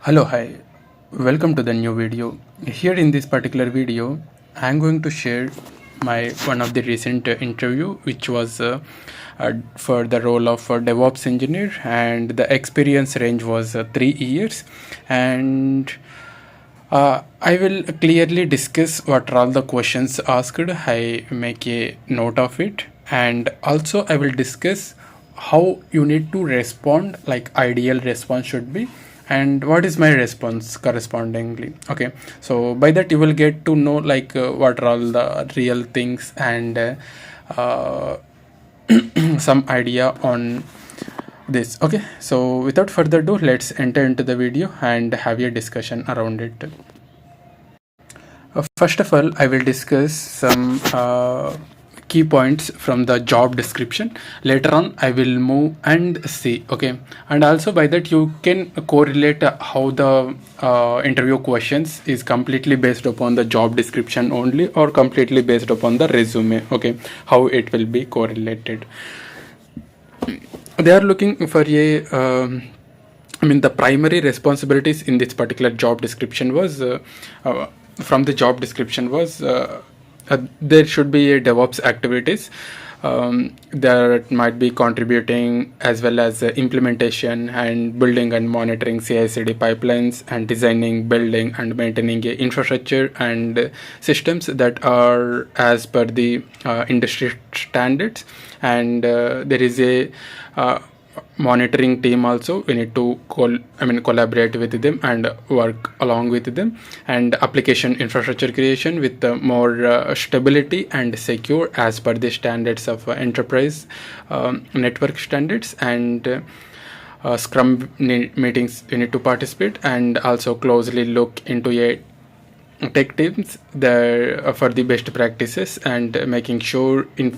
Hello, hi, welcome to the new video. Here in this particular video, I'm going to share my one of the recent interview, which was for the role of DevOps engineer, and the experience range was 3 years. And I will clearly discuss what are all the questions asked. I make a note of it, and also I will discuss how you need to respond, like ideal response should be, and what is my response correspondingly. Okay, so by that you will get to know like what are all the real things and some idea on this. Okay, so without further ado, let's enter into the video and have a discussion around it. First of all, I will discuss some key points from the job description. Later on, I will move and see. Okay, and also by that you can correlate how the interview questions is completely based upon the job description only or completely based upon the resume. Okay, how it will be correlated. They are looking for a the primary responsibilities in this particular job description was from the job description was there should be a DevOps activities that might be contributing, as well as implementation and building and monitoring CI/CD pipelines, and designing, building and maintaining a infrastructure and systems that are as per the industry standards. And there is a monitoring team also. We need to collaborate with them and work along with them, and application infrastructure creation with more stability and secure as per the standards of enterprise network standards. And scrum meetings we need to participate, and also closely look into a tech teams there for the best practices, and making sure in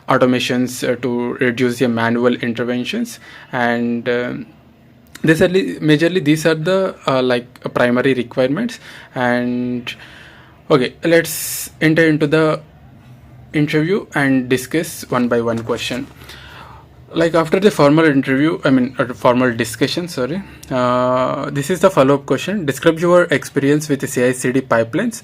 automations to reduce the manual interventions. And majorly these are the primary requirements. And okay, let's enter into the interview and discuss one by one question. Like after the formal interview, formal discussion, sorry, this is the follow-up question. Describe your experience with the CI/CD pipelines.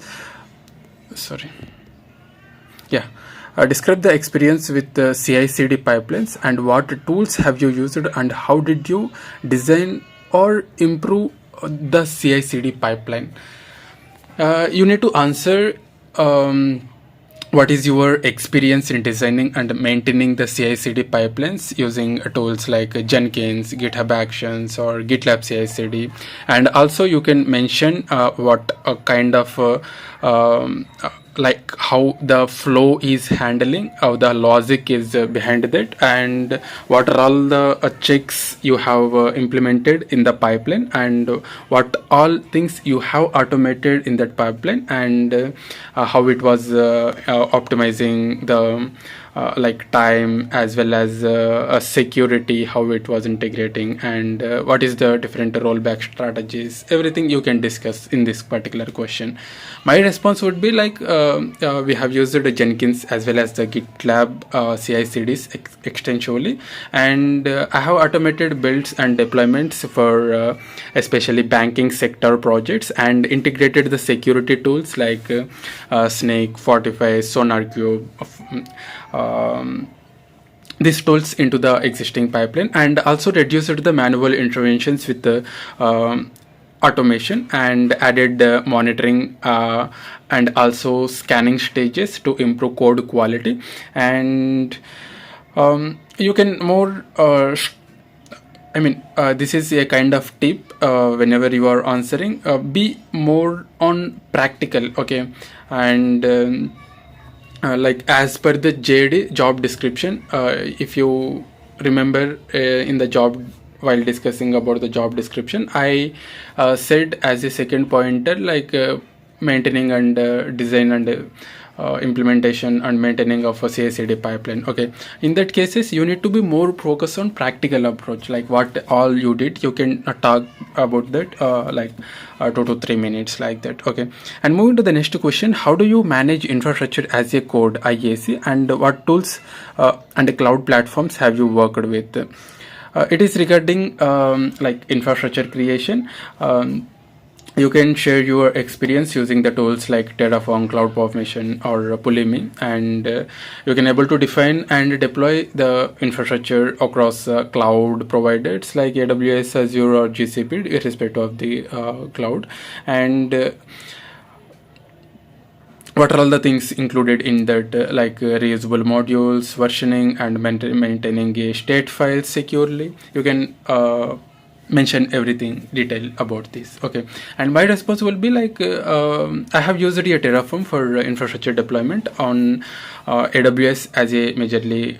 Describe the experience with the CI/CD pipelines, and what tools have you used, and how did you design or improve the CI/CD pipeline. You need to answer what is your experience in designing and maintaining the CI/CD pipelines using tools like Jenkins, GitHub Actions, or GitLab CI/CD. And also you can mention what kind of like how the flow is handling, how the logic is behind that, and what are all the checks you have implemented in the pipeline, and what all things you have automated in that pipeline, and how it was optimizing the like time, as well as security, how it was integrating, and what is the different rollback strategies. Everything you can discuss in this particular question. My response would be like we have used the Jenkins as well as the GitLab CI/CDs extensively, and I have automated builds and deployments for especially banking sector projects, and integrated the security tools like Snake, Fortify, SonarQube, these tools into the existing pipeline, and also reduced the manual interventions with the automation, and added monitoring and also scanning stages to improve code quality. And you can more this is a kind of tip whenever you are answering, be more on practical. Okay, and like as per the JD job description, if you remember in the job, while discussing about the job description, I said as a second pointer like maintaining and design and implementation and maintaining of a CI/CD pipeline. Okay, in that cases you need to be more focused on practical approach, like what all you did. You can talk about that like 2 to 3 minutes like that. Okay, and moving to the next question, how do you manage infrastructure as a code, IAC, and what tools and cloud platforms have you worked with? It is regarding like infrastructure creation. You can share your experience using the tools like Terraform, CloudFormation, or Pulumi, and you can able to define and deploy the infrastructure across cloud providers like AWS, Azure, or GCP, irrespective of the cloud. And what are all the things included in that, like reusable modules, versioning, and maintaining a state file securely. You can mention everything detail about this. Okay, and my response will be like I have used a Terraform for infrastructure deployment on AWS as a majorly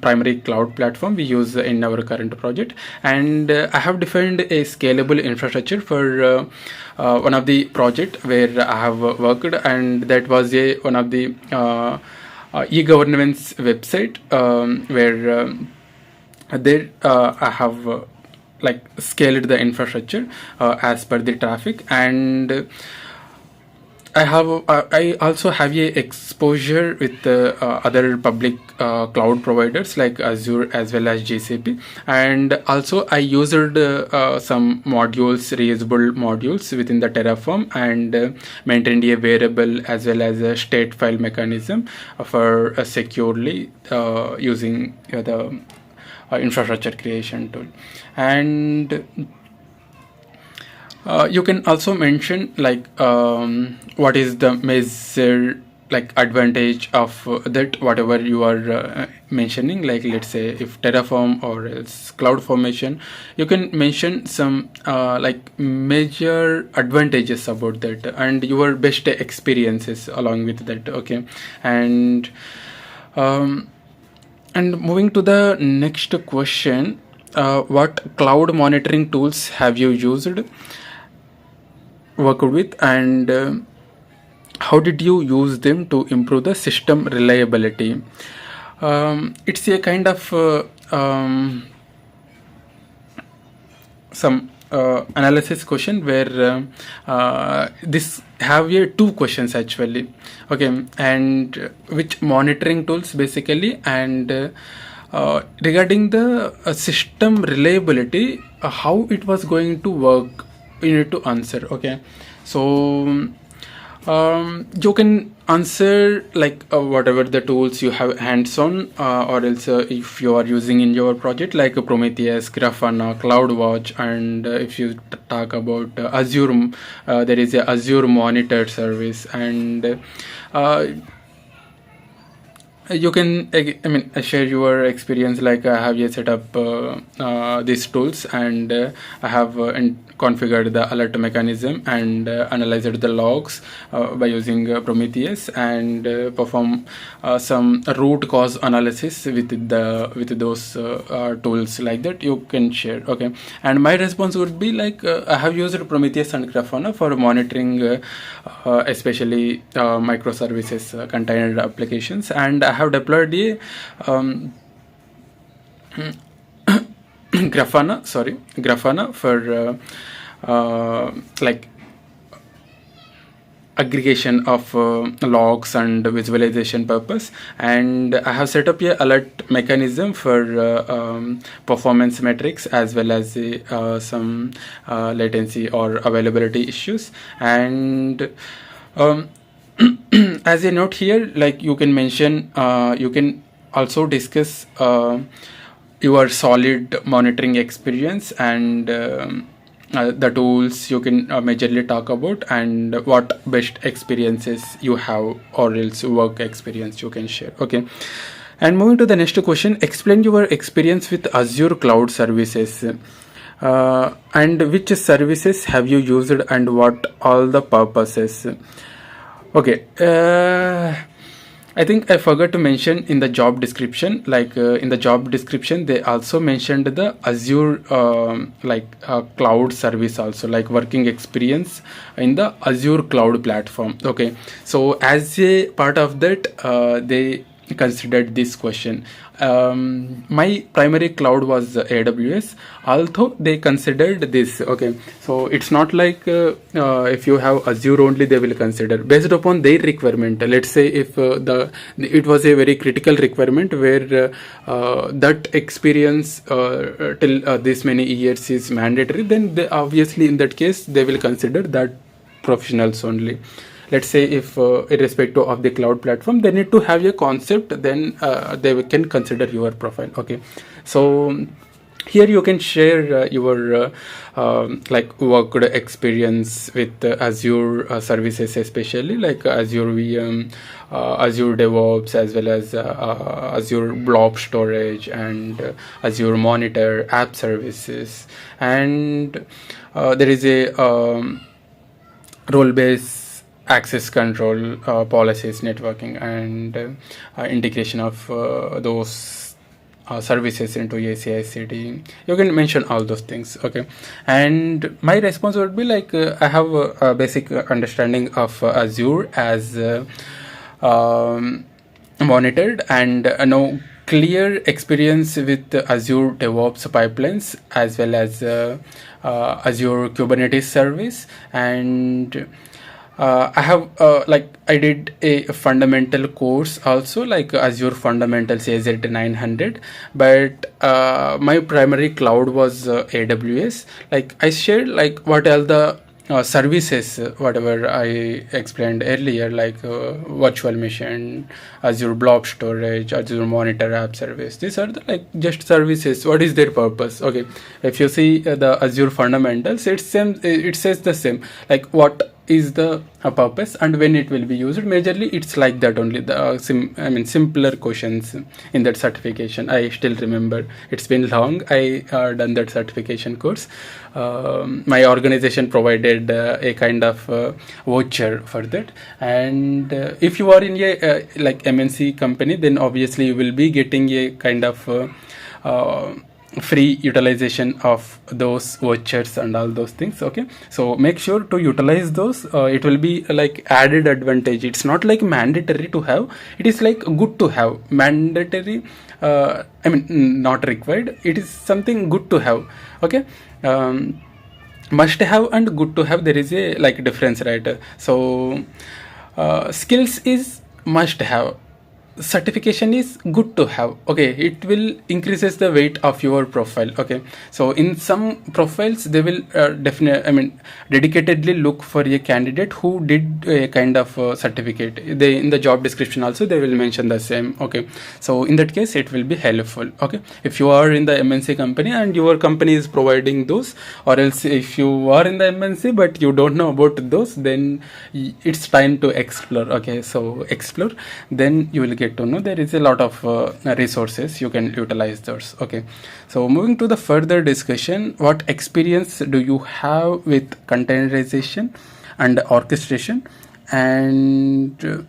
primary cloud platform we use in our current project, and I have defined a scalable infrastructure for one of the project where I have worked, and that was one of the e-governance website where there I have like scaled the infrastructure as per the traffic, and I also have a exposure with other public cloud providers like Azure as well as GCP, and also I used some modules, reusable modules within the Terraform, and maintained a variable as well as a state file mechanism for securely using the infrastructure creation tool. And you can also mention like what is the major like advantage of that whatever you are mentioning, like let's say if Terraform or else CloudFormation, you can mention some like major advantages about that and your best experiences along with that. Okay, and moving to the next question, what cloud monitoring tools have you worked with, and how did you use them to improve the system reliability? It's a kind of some analysis question where this have two questions actually. Okay, and which monitoring tools basically, and regarding the system reliability, how it was going to work, you need to answer. Okay, so you can answer like whatever the tools you have hands on, or else if you are using in your project like Prometheus, Grafana, CloudWatch, and if you talk about Azure, there is a Azure monitor service, and you can share your experience, like I have set up these tools, and I have configured the alert mechanism and analyzed the logs by using Prometheus, and perform some root cause analysis with those tools like that. You can share. Okay, and my response would be like I have used Prometheus and Grafana for monitoring especially microservices container applications, and I have deployed a Grafana for like aggregation of logs and visualization purpose, and I have set up a alert mechanism for performance metrics as well as some latency or availability issues. And as a note here, like you can mention, you can also discuss your solid monitoring experience, and the tools you can majorly talk about, and what best experiences you have or else work experience you can share. Okay, and moving to the next question, explain your experience with Azure cloud services, and which services have you used and what all the purposes. Okay, I think I forgot to mention in the job description, like in the job description they also mentioned the Azure cloud service also, like working experience in the Azure cloud platform. Okay, so as a part of that they considered this question. My primary cloud was AWS, although they considered this. Okay, so it's not like if you have Azure only, they will consider based upon their requirement. Let's say if it was a very critical requirement where that experience till this many years is mandatory, then they, obviously in that case they will consider that professionals only. Let's say if irrespective of the cloud platform, they need to have a concept, then they can consider your profile. Okay, so here you can share your like worked experience with Azure services, especially like Azure VM, Azure DevOps, as well as Azure blob storage, and Azure Monitor app services. And there is a role-based access control policies, networking, and integration of those services into ACI/CD. You can mention all those things. Okay, and my response would be like I have a basic understanding of Azure as monitored, and no clear experience with Azure DevOps pipelines, as well as Azure Kubernetes service. And I have like I did a fundamental course also, like Azure Fundamentals AZ900, but my primary cloud was AWS. Like I shared like what are the services, whatever I explained earlier, like virtual machine, Azure blob storage, Azure Monitor app service. These are the like just services. What is their purpose? Okay, if you see the Azure fundamentals, it says the same, like what is the purpose and when it will be used. Majorly it's like that only. The simpler questions in that certification. I still remember, it's been long. I done that certification course. My organization provided a kind of voucher for that, and if you are in a like MNC company, then obviously you will be getting a kind of free utilization of those vouchers and all those things. Okay, so make sure to utilize those. It will be like added advantage. It's not like mandatory to have, it is like good to have. Mandatory, not required, it is something good to have. Okay, must have and good to have, there is a like difference, right? So skills is must have, certification is good to have. Okay, it will increases the weight of your profile. Okay, so in some profiles they will definitely dedicatedly look for a candidate who did a kind of certificate. They in the job description also they will mention the same. Okay, so in that case it will be helpful. Okay, if you are in the MNC company and your company is providing those, or else if you are in the MNC but you don't know about those, then it's time to explore. Okay, so explore, then you will get to know there is a lot of resources, you can utilize those. Okay, so moving to the further discussion, what experience do you have with containerization and orchestration, and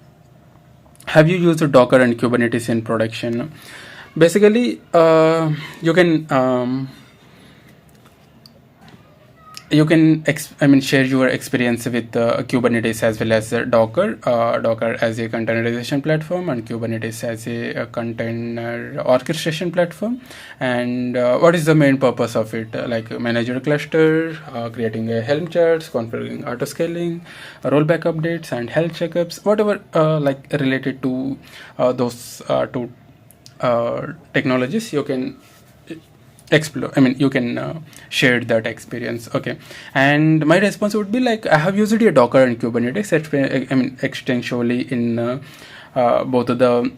have you used Docker and Kubernetes in production? Basically you can share your experience with Kubernetes as well as Docker. Docker as a containerization platform and Kubernetes as a container orchestration platform. And what is the main purpose of it? Like manage your cluster, creating a Helm charts, configuring auto scaling, rollback updates, and health checkups, whatever like related to those two technologies, you can explore. You can share that experience. Okay, and my response would be like I have used a Docker and Kubernetes extensively in both of the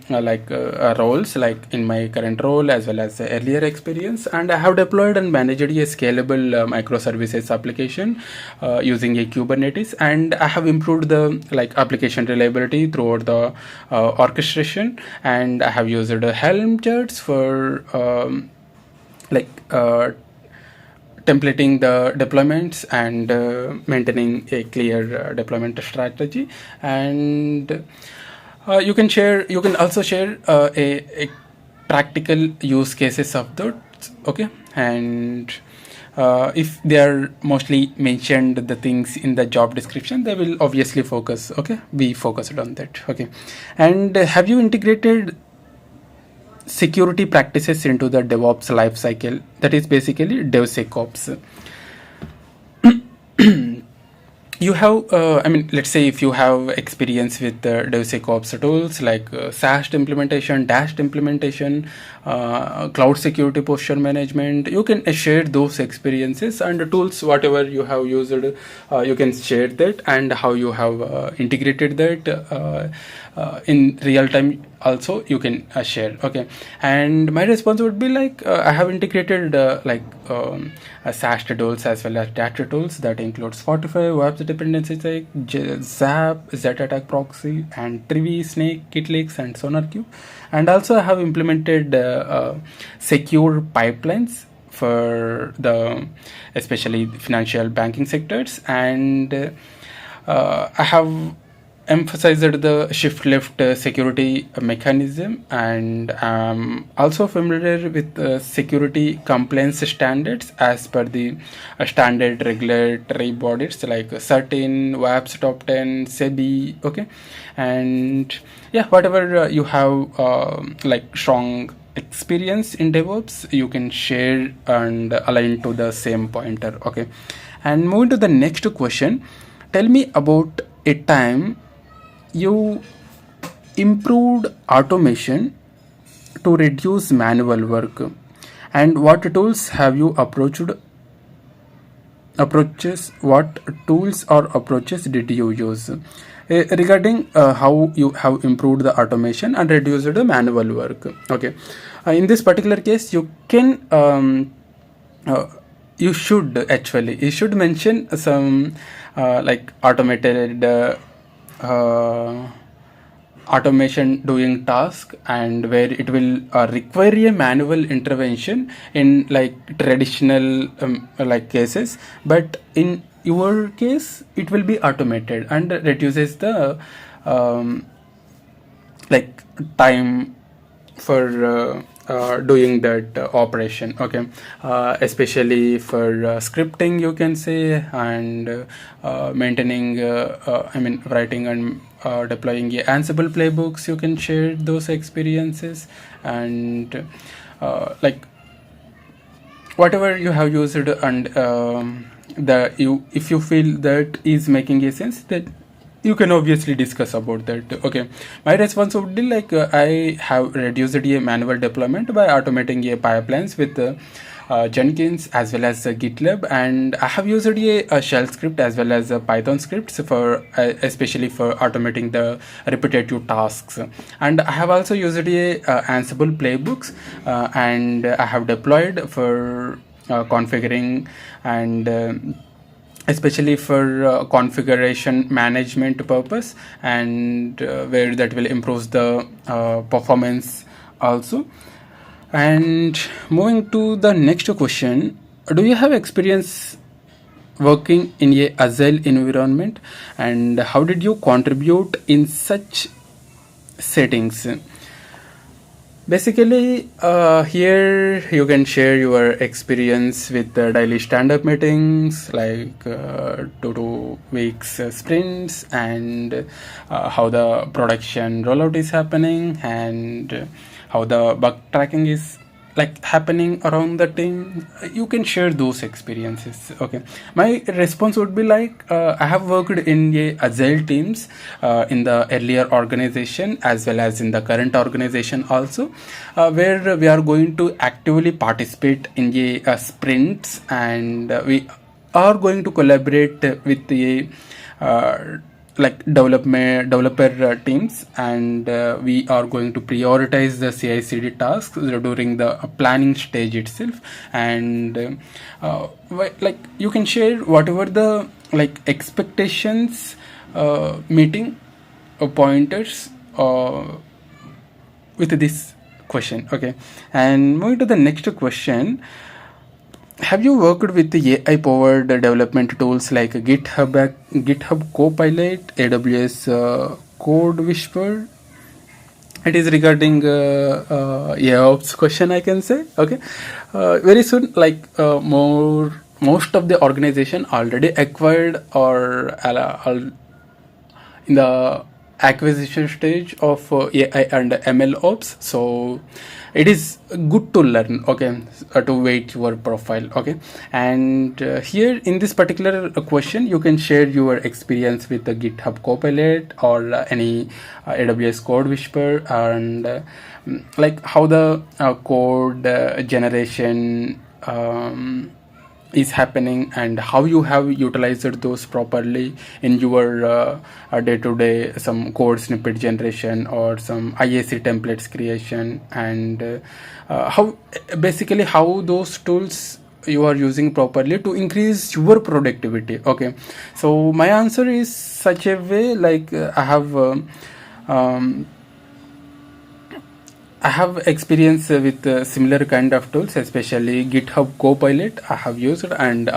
roles, like in my current role as well as the earlier experience. And I have deployed and managed a scalable microservices application using a Kubernetes, and I have improved the application reliability throughout the orchestration. And I have used Helm charts for templating the deployments and maintaining a clear deployment strategy. And you can also share a practical use cases of those. Okay, and if they are mostly mentioned the things in the job description, they will obviously be focused on that. Okay, and have you integrated security practices into the DevOps lifecycle. That is basically DevSecOps. You have, let's say if you have experience with DevSecOps tools like SAST implementation, DAST implementation, cloud security posture management, you can share those experiences and the tools, whatever you have used, you can share that and how you have integrated that in real time also you can share. Okay, and my response would be like I have integrated SAST tools as well as data tools that includes Spotify, web dependencies like Zap, Zetattack proxy, and Trivi, Snake, Kitlix, and SonarQube. And also I have implemented secure pipelines for the especially financial banking sectors, and I have emphasized the shift left security mechanism, and also familiar with security compliance standards as per the standard regulatory bodies like CERTIN, WAPS top 10, SEBI. Okay, and yeah, whatever you have like strong experience in DevOps, you can share and align to the same pointer. Okay, and moving to the next question, tell me about a time you improved automation to reduce manual work, and what tools have you approaches, what tools or approaches did you use regarding how you have improved the automation and reduced the manual work. Okay, in this particular case you can you should mention some like automated automation doing task, and where it will require a manual intervention in like traditional like cases, but in your case it will be automated and reduces the like time for doing that operation. Okay, especially for scripting you can say, and maintaining writing and deploying Ansible playbooks, you can share those experiences, and like whatever you have used, and if you feel that is making a sense, that you can obviously discuss about that. Okay, my response would be like I have reduced a manual deployment by automating pipelines with Jenkins as well as GitLab, and I have used a shell script as well as Python scripts for especially for automating the repetitive tasks, and I have also used Ansible playbooks, and I have deployed for configuring and especially for configuration management purpose, and where that will improve the performance also. And moving to the next question, do you have experience working in a Agile environment, and how did you contribute in such settings? Basically, here you can share your experience with the daily stand-up meetings, like 2 weeks sprints, and how the production rollout is happening, and how the bug tracking is like happening around the team. You can share those experiences. Okay, my response would be like I have worked in Agile teams in the earlier organization as well as in the current organization also, where we are going to actively participate in sprints, and we are going to collaborate with the like developer teams, and we are going to prioritize the CI/CD tasks during the planning stage itself, and like you can share whatever the like expectations meeting pointers with this question. Okay, and moving to the next question, have you worked with the AI-powered development tools like GitHub Copilot, AWS Code Whisper? It is regarding AIOps question, I can say. Okay, very soon, like most of the organization already acquired or in the acquisition stage of AI and ML ops. So it is good to learn, okay, to weight your profile, okay. And here in this particular question, you can share your experience with the GitHub Copilot or any AWS Code Whisper, and like how the code generation is happening and how you have utilized those properly in your day-to-day, some code snippet generation or some IAC templates creation, and how basically how those tools you are using properly to increase your productivity, okay. So my answer is such a way, like I have experience with similar kind of tools, especially GitHub Copilot I have used, and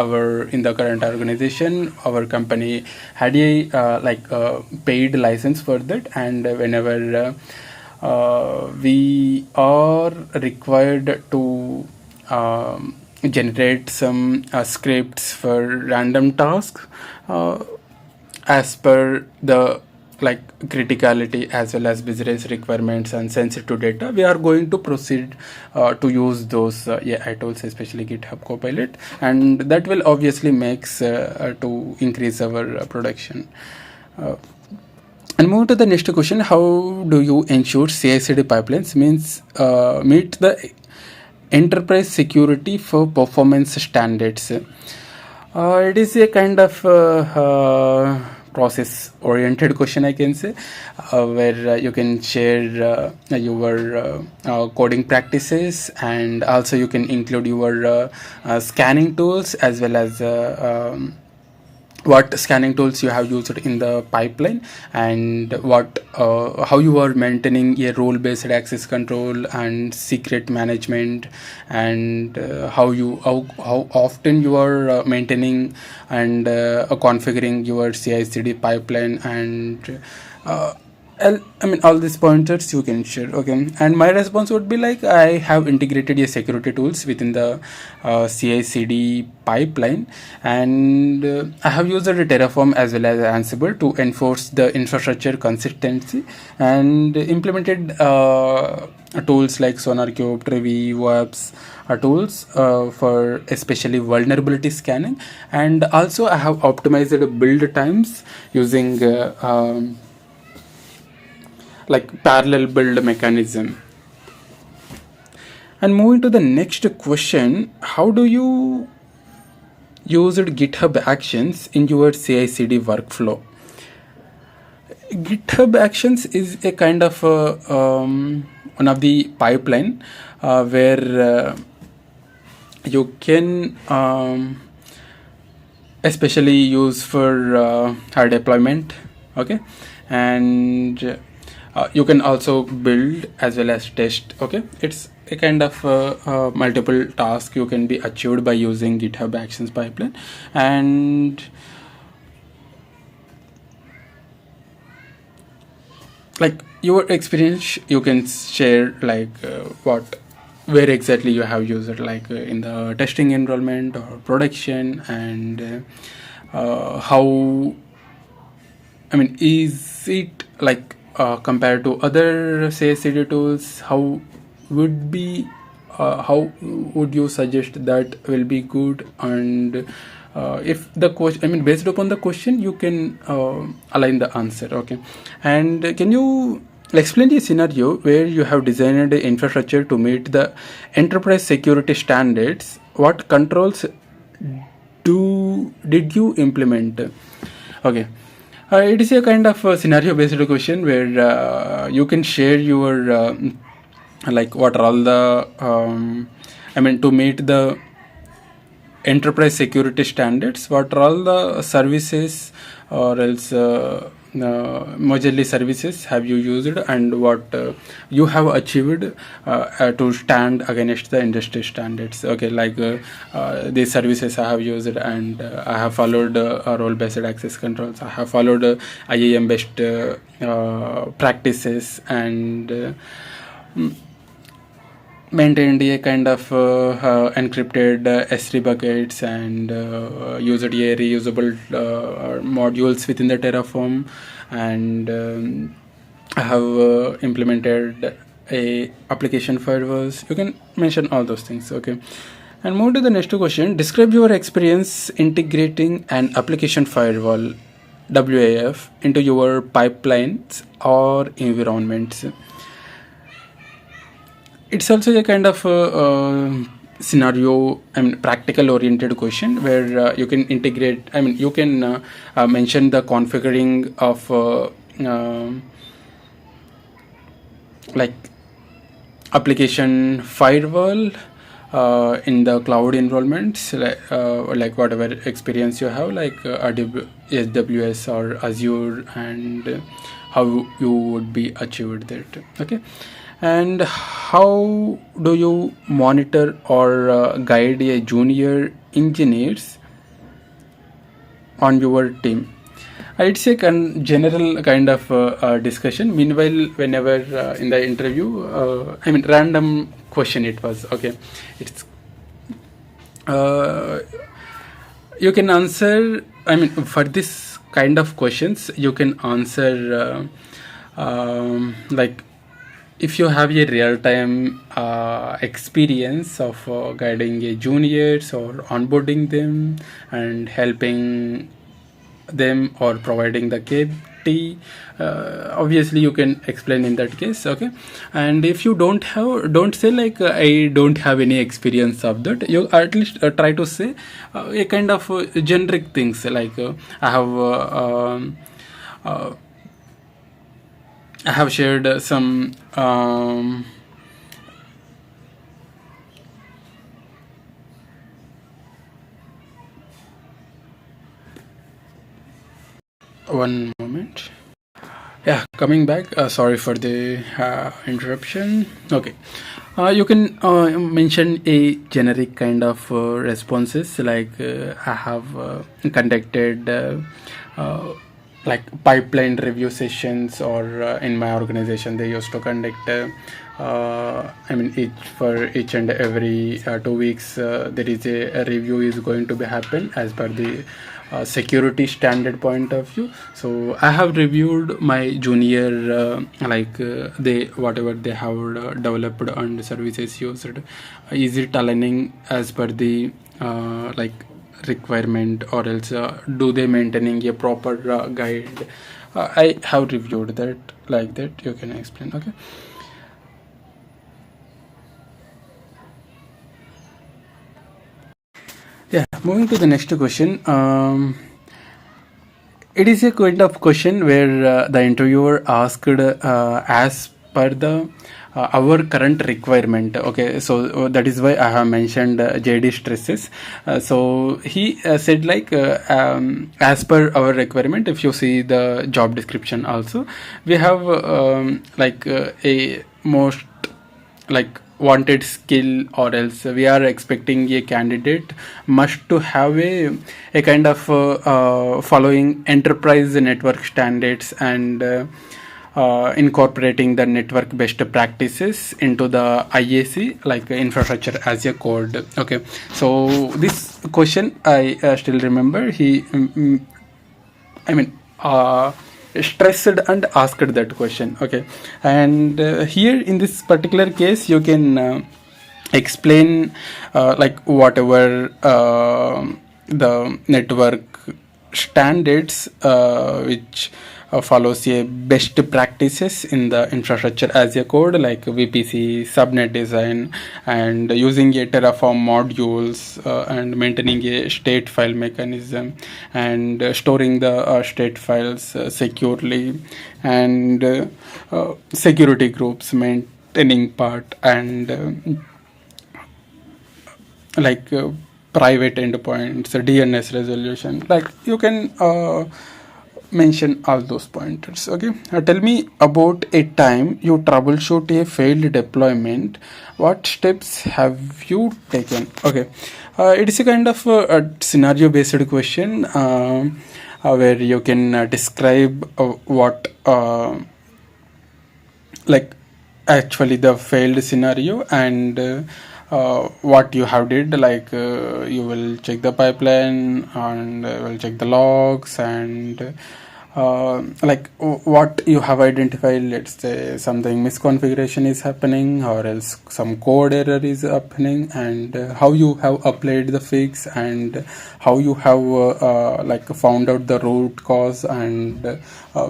in the current organization, our company had a paid license for that, and whenever we are required to generate some scripts for random tasks as per the criticality as well as business requirements and sensitive data, we are going to proceed to use those AI tools, especially GitHub Copilot, and that will obviously makes to increase our production. And move to the next question: how do you ensure CI/CD pipelines meet the enterprise security for performance standards? It is a kind of process oriented question, I can say, where you can share your coding practices, and also you can include your scanning tools as well as what scanning tools you have used in the pipeline, and what how you are maintaining a role based access control and secret management, and how often you are maintaining and configuring your CI/CD pipeline, and all these pointers you can share, okay. And my response would be like, I have integrated a security tools within the CI/CD pipeline, and I have used Terraform as well as Ansible to enforce the infrastructure consistency, and implemented tools like SonarQube, Trevi, WAPS tools for especially vulnerability scanning, and also I have optimized build times using parallel build mechanism. And moving to the next question: how do you use GitHub Actions in your CI/CD workflow? GitHub Actions is a kind of one of the pipeline where you can especially use for high deployment, okay, and you can also build as well as test, okay. It's a kind of multiple tasks you can be achieved by using GitHub Actions pipeline. And your experience, you can share where exactly you have used it, in the testing environment or production, and how, is it compared to other CI/CD tools, how would you suggest that will be good? And if the question, based upon the question, you can align the answer, okay. And can you explain a scenario where you have designed the infrastructure to meet the enterprise security standards? What controls did you implement? Okay. It is a kind of scenario-based question where you can share your what are all the to meet the enterprise security standards, what are all the services or else majorly services have you used, and what you have achieved to stand against the industry standards, okay. These services I have used, and I have followed role based access controls, I have followed IAM based practices, and maintained a kind of encrypted S3 buckets, and used a reusable modules within the Terraform, and I have implemented a application firewalls. You can mention all those things. Okay, and move to the next question. Describe your experience integrating an application firewall WAF into your pipelines or environments. It's also a kind of scenario, I mean practical oriented question where you can integrate, I mean you can mention the configuring of like application firewall in the cloud environments, like whatever experience you have, like AWS or Azure, and how you would be achieved that. Okay, and how do you monitor or guide a junior engineers on your team? It's a general kind of discussion. Meanwhile, whenever in the interview, I mean random question it was. Okay, it's you can answer, I mean for this kind of questions you can answer like if you have a real-time experience of guiding a juniors or onboarding them and helping them or providing the KT, obviously you can explain in that case. Okay, and if you don't have, don't say like I don't have any experience of that. You at least try to say a kind of generic things like I have I have shared some one moment. Yeah, coming back. Sorry for the interruption. Okay, you can mention a generic kind of responses like I have conducted like pipeline review sessions, or in my organization they used to conduct I mean each and every 2 weeks there is a review is going to be happen as per the security standard point of view. So I have reviewed my junior they whatever they have developed and services used, is it aligning as per the like requirement, or else do they maintaining a proper guide. I have reviewed that, like that you can explain. Okay, yeah, moving to the next question. It is a kind of question where the interviewer asked as per the our current requirement. Okay, so that is why I have mentioned JD stresses. So he said like as per our requirement, if you see the job description also, we have like a most like wanted skill, or else we are expecting a candidate must to have a kind of following enterprise network standards and incorporating the network best practices into the IAC, like infrastructure as a code. Okay, so this question I still remember. He I mean stressed and asked that question. Okay, and here in this particular case you can explain like whatever the network standards which follows a best practices in the infrastructure as a code, like VPC, subnet design, and using a Terraform modules, and maintaining a state file mechanism, and storing the state files securely, and security groups maintaining part, and like private endpoints, DNS resolution. Like you can mention all those pointers. Okay, tell me about a time you troubleshoot a failed deployment. What steps have you taken? Okay, it is a kind of a scenario based question where you can describe what like actually the failed scenario, and what you have did, like you will check the pipeline and will check the logs, and like what you have identified, let's say something misconfiguration is happening or else some code error is happening, and how you have applied the fix, and how you have like found out the root cause, and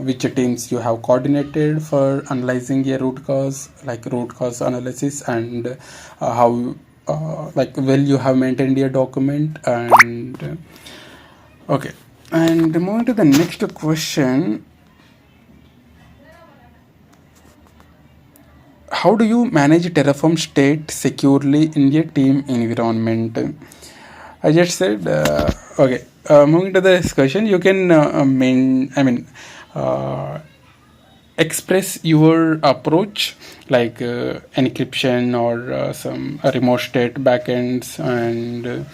which teams you have coordinated for analyzing a root cause, like root cause analysis, and how like well you have maintained your document. And okay, and moving to the next question, how do you manage Terraform state securely in a team environment? I just said, okay. Moving to the discussion, you can uh, express your approach, like encryption or some remote state backends, and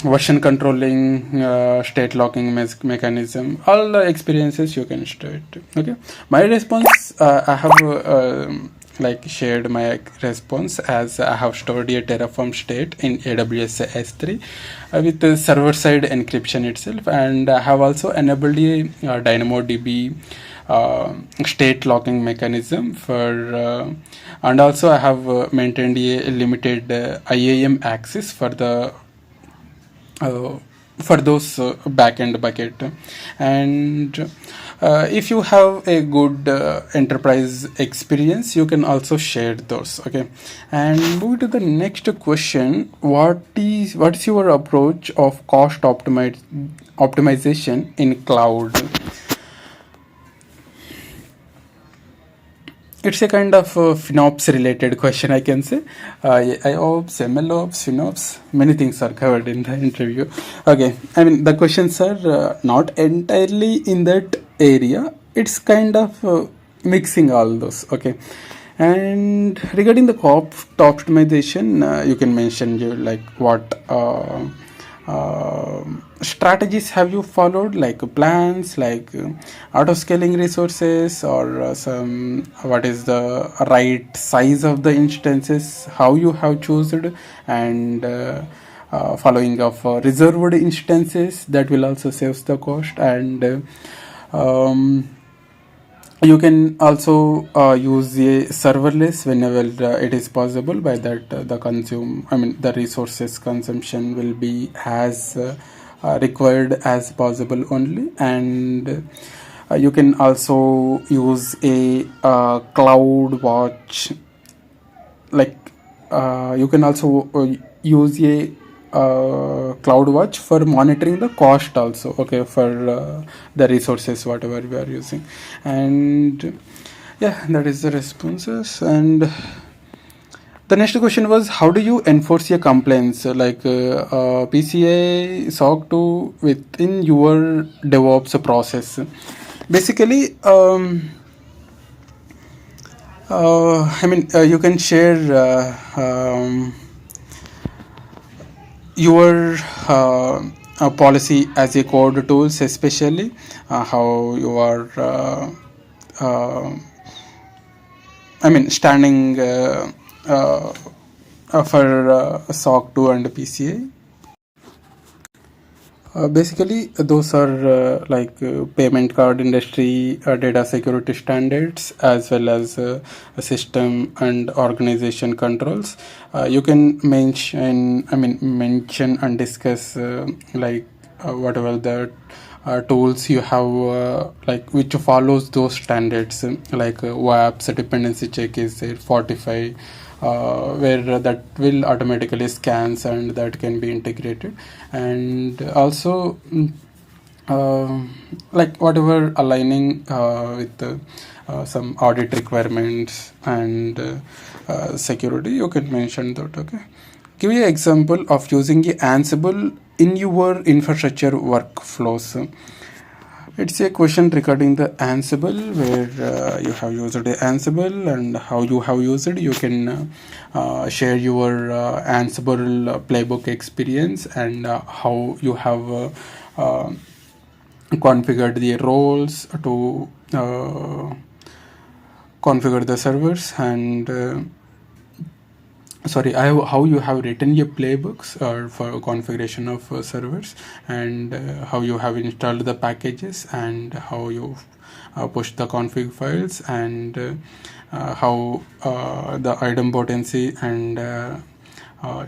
version controlling, state locking mechanism, all the experiences you can state. Okay, my response, I have like shared my response as I have stored a Terraform state in AWS S3 with the server side encryption itself, and I have also enabled a DynamoDB state locking mechanism for and also I have maintained a limited IAM access for those backend bucket. And if you have a good enterprise experience, you can also share those. Okay, and moving to the next question, what is your approach of cost optimization in cloud? It's a kind of FinOps related question, I can say. IOps, MLOps, FinOps, many things are covered in the interview. Okay, I mean, the questions are not entirely in that area. It's kind of mixing all those. Okay, and regarding the cost optimization, you can mention like what strategies have you followed, like plans, like auto scaling resources, or some what is the right size of the instances, how you have chosen, and following of reserved instances, that will also save the cost. And you can also use a serverless whenever it is possible. By that, the resources consumption will be as required as possible only. And you can also use a cloud watch, like you can also use a CloudWatch for monitoring the cost also. Okay, for the resources whatever we are using. And yeah, that is the responses. And the next question was, how do you enforce your complaints, like PCA, SOC 2 within your DevOps process? Basically, you can share your policy as a code tools, especially how you are standing for SOC 2 and PCA. Basically, those are payment card industry data security standards, as well as system and organization controls. You can mention and discuss whatever the tools you have, which follows those standards, like WAPs dependency check is there, Fortify, where that will automatically scans and that can be integrated. And also whatever aligning with some audit requirements and security, you can mention that. Okay, give me an example of using a Ansible in your infrastructure workflows. It's a question regarding the Ansible, where you have used the Ansible and how you have used it. You can share your Ansible playbook experience, and how you have configured the roles to configure the servers, and how you have written your playbooks for configuration of servers, and how you have installed the packages, and how you push the config files, and how the idempotency and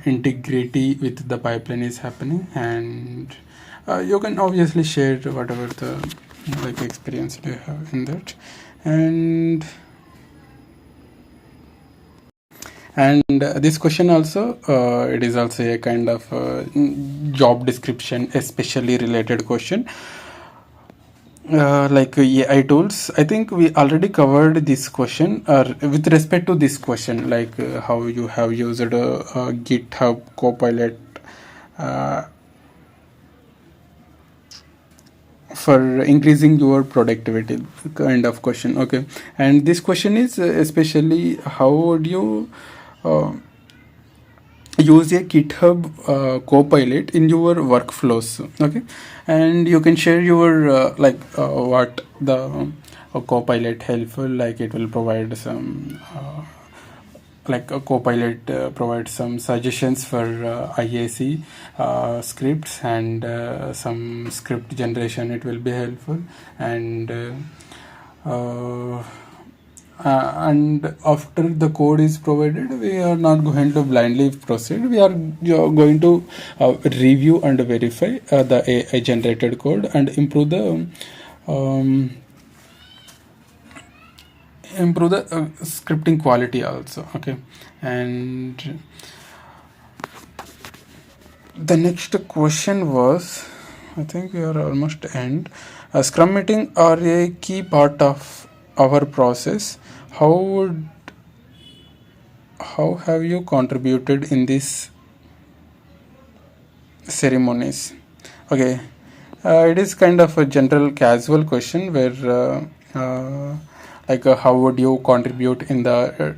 integrity with the pipeline is happening. And you can obviously share whatever the experience you have in that. And this question also, it is also a kind of job description especially related question. AI tools, I think we already covered this question, with respect to this question, how you have used GitHub Copilot for increasing your productivity, kind of question. Okay, and this question is especially how would you use a GitHub Copilot in your workflows. Okay, and you can share your what the Copilot helpful, like it will provide some like a Copilot provides some suggestions for IAC scripts, and some script generation. It will be helpful, and after the code is provided, we are not going to blindly proceed. We are going to review and verify the AI generated code and improve the scripting quality also. Okay, and the next question was, I think we are almost end. Scrum meeting are a key part of our process. How have you contributed in these ceremonies? Okay, it is kind of a general casual question where how would you contribute in the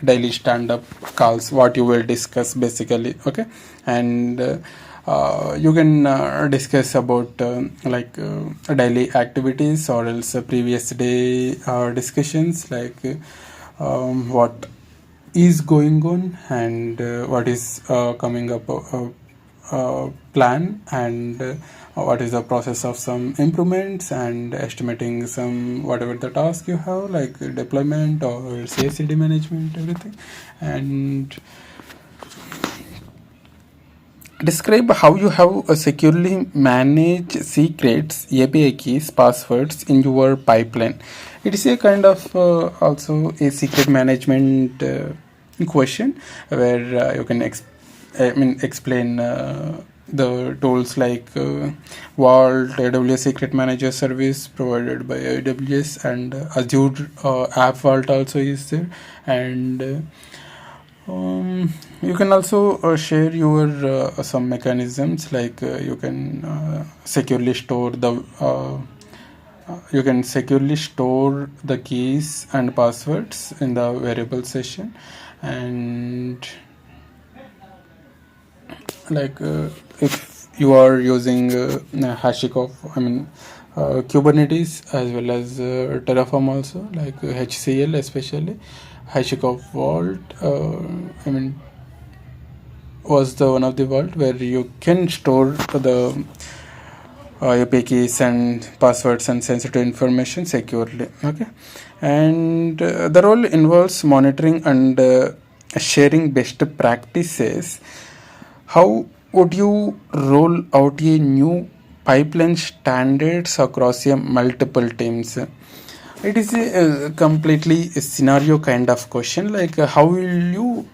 daily stand-up calls, what you will discuss basically. Okay, and you can discuss about daily activities, or else previous day discussions, what is going on, and what is coming up plan, and what is the process of some improvements, and estimating some whatever the task you have, like deployment or CI/CD management, everything. And describe how you have securely manage secrets, API keys, passwords in your pipeline. It is a kind of also a secret management question, where you can explain the tools like Vault, AWS Secret Manager service provided by AWS, and Azure App Vault also is there. And you can also share your some mechanisms, you can securely store the keys and passwords in the variable session. And if you are using Kubernetes, as well as Terraform also, like HCL, especially HashiCorp Vault was the one of the vault where you can store the API keys and passwords and sensitive information securely. Okay, and the role involves monitoring and sharing best practices. How would you roll out a new pipeline standards across multiple teams? It is a completely a scenario kind of question. How will you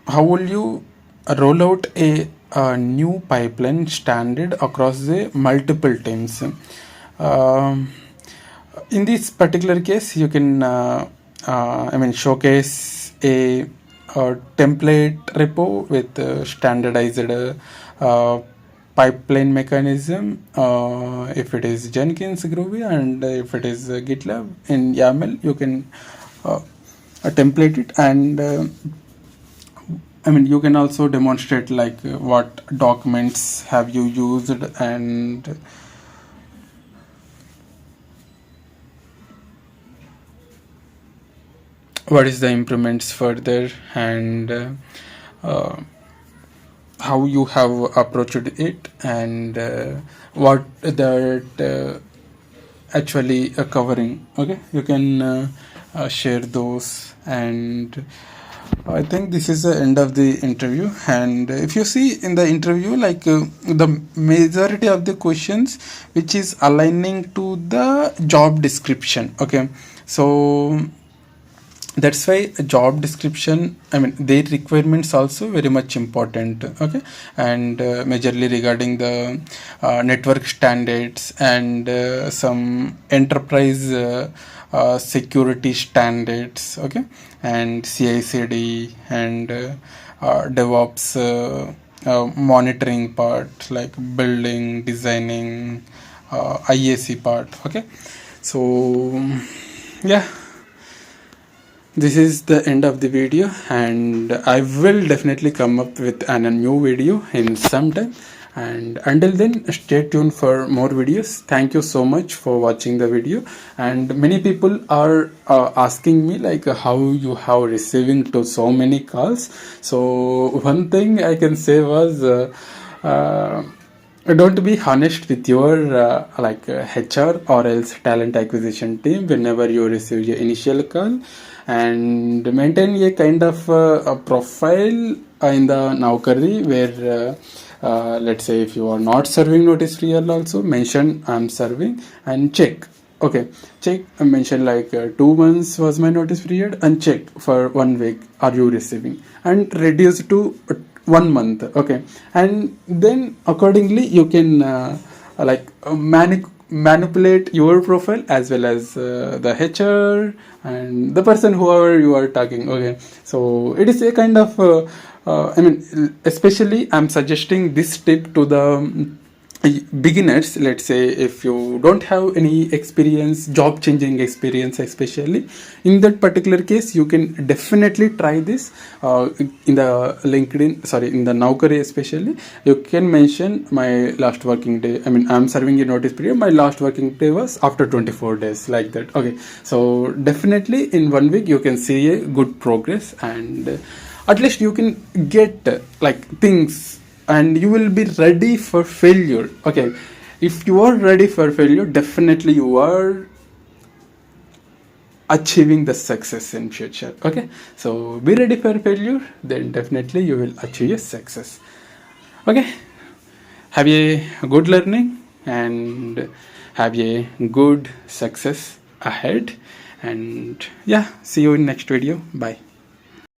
how will you roll out a new pipeline standard across the multiple teams? In this particular case, you can showcase a template repo with standardized pipeline mechanism, if it is Jenkins, Groovy, and if it is GitLab in YAML, you can template it. And you can also demonstrate what documents have you used, and what is the improvements further, and uh, how you have approached it, and what that actually covering. Okay, you can share those, and I think this is the end of the interview. And if you see in the interview, like the majority of the questions which is aligning to the job description. Okay, so that's why a job description, I mean their requirements also very much important. Okay, and majorly regarding the network standards, and some enterprise security standards. Okay, and CI/CD, and DevOps monitoring part, like building, designing, IAC part. Okay, so yeah, this is the end of the video, and I will definitely come up with a new video in some time. And until then, stay tuned for more videos. Thank you so much for watching the video. And many people are asking me like how you have receiving to so many calls. So one thing I can say was don't be honest with your HR or else talent acquisition team whenever you receive your initial call, and maintain a kind of a profile in the Naukri where let's say if you are not serving notice period, also mention I'm serving, and check. Okay, check, mention like 2 months was my notice period, and check for 1 week are you receiving, and reduce to 1 month. Okay, and then accordingly you can manipulate your profile as well as the HR and the person whoever you are talking. Okay, so it is a kind of I mean, especially I'm suggesting this tip to the beginners. Let's say if you don't have any experience, job changing experience, especially in that particular case, you can definitely try this in the LinkedIn, sorry, in the Naukri especially. You can mention my last working day, I mean I'm serving a notice period, my last working day was after 24 days, like that. Okay, so definitely in 1 week you can see a good progress, and at least you can get like things, and you will be ready for failure. Okay, if you are ready for failure, definitely you are achieving the success in future. Okay, so be ready for failure, then definitely you will achieve a success. Okay, have a good learning, and have a good success ahead, and yeah, see you in next video. Bye.